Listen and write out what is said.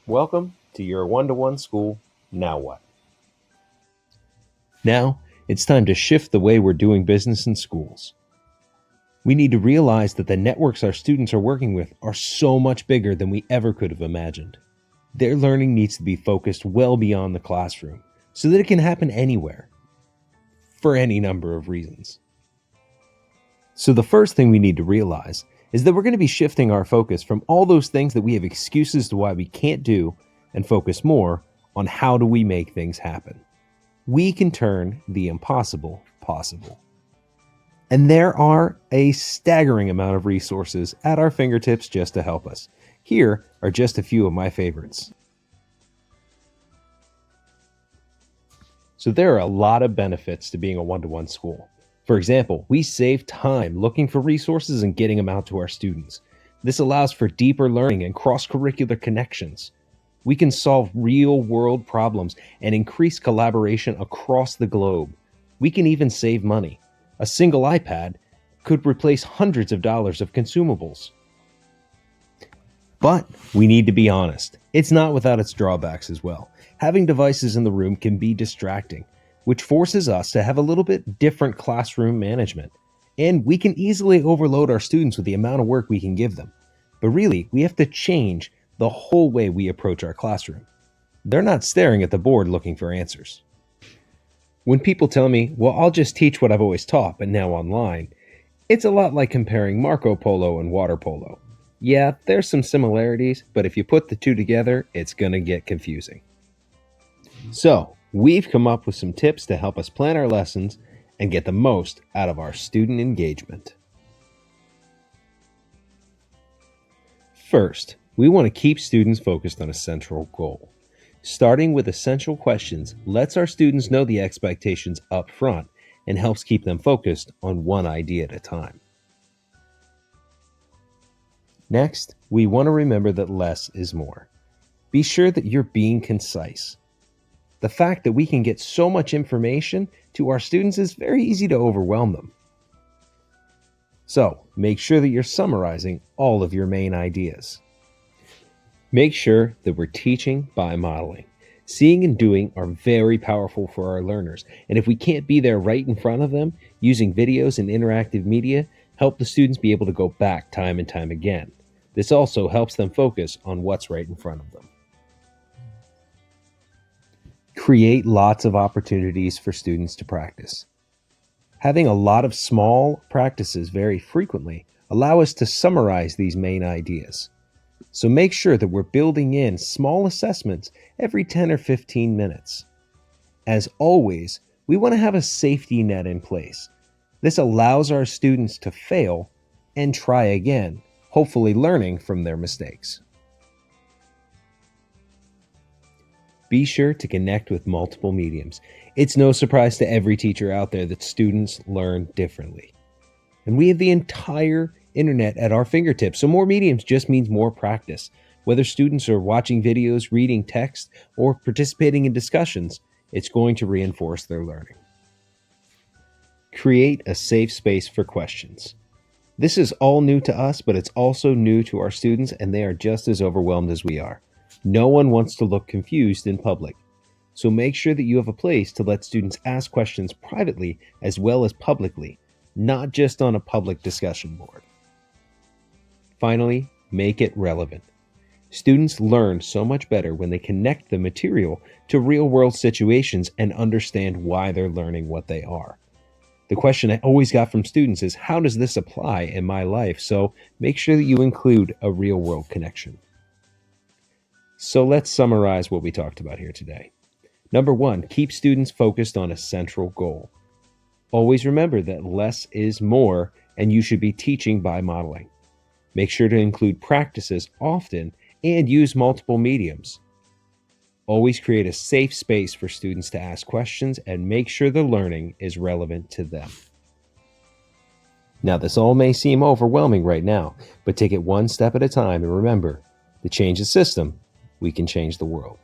Welcome to your one-to-one school. Now what? Now, it's time to shift the way we're doing business in schools. We need to realize that the networks our students are working with are so much bigger than we ever could have imagined. Their learning needs to be focused well beyond the classroom so that it can happen anywhere, for any number of reasons. So the first thing we need to realize is that we're going to be shifting our focus from all those things that we have excuses to why we can't do and focus more on how do we make things happen. We can turn the impossible possible. And there are a staggering amount of resources at our fingertips just to help us. Here are just a few of my favorites. So there are a lot of benefits to being a one-to-one school. For example, we save time looking for resources and getting them out to our students. This allows for deeper learning and cross-curricular connections. We can solve real-world problems and increase collaboration across the globe. We can even save money. A single iPad could replace hundreds of dollars of consumables. But we need to be honest. It's not without its drawbacks as well. Having devices in the room can be distracting, which forces us to have a little bit different classroom management. And we can easily overload our students with the amount of work we can give them. But really, we have to change the whole way we approach our classroom. They're not staring at the board looking for answers. When people tell me, well, I'll just teach what I've always taught, but now online, it's a lot like comparing Marco Polo and water polo. Yeah, there's some similarities, but if you put the two together, it's gonna get confusing. So, we've come up with some tips to help us plan our lessons and get the most out of our student engagement. First, we want to keep students focused on a central goal. Starting with essential questions lets our students know the expectations up front and helps keep them focused on one idea at a time. Next, we want to remember that less is more. Be sure that you're being concise. The fact that we can get so much information to our students is very easy to overwhelm them. So, make sure that you're summarizing all of your main ideas. Make sure that we're teaching by modeling. Seeing and doing are very powerful for our learners, and if we can't be there right in front of them, using videos and interactive media help the students be able to go back time and time again. This also helps them focus on what's right in front of them. Create lots of opportunities for students to practice. Having a lot of small practices very frequently allow us to summarize these main ideas. So make sure that we're building in small assessments every 10 or 15 minutes. As always, we want to have a safety net in place. This allows our students to fail and try again, hopefully learning from their mistakes. Be sure to connect with multiple mediums. It's no surprise to every teacher out there that students learn differently. And we have the entire internet at our fingertips, so more mediums just means more practice. Whether students are watching videos, reading text, or participating in discussions, it's going to reinforce their learning. Create a safe space for questions. This is all new to us, but it's also new to our students, and they are just as overwhelmed as we are. No one wants to look confused in public. So make sure that you have a place to let students ask questions privately as well as publicly, not just on a public discussion board. Finally, make it relevant. Students learn so much better when they connect the material to real-world situations and understand why they're learning what they are. The question I always got from students is, how does this apply in my life? So make sure that you include a real-world connection. So let's summarize what we talked about here today. Number one, keep students focused on a central goal. Always remember that less is more, and you should be teaching by modeling. Make sure to include practices often and use multiple mediums. Always create a safe space for students to ask questions and make sure the learning is relevant to them. Now, this all may seem overwhelming right now, but take it one step at a time and remember, to change the system, we can change the world.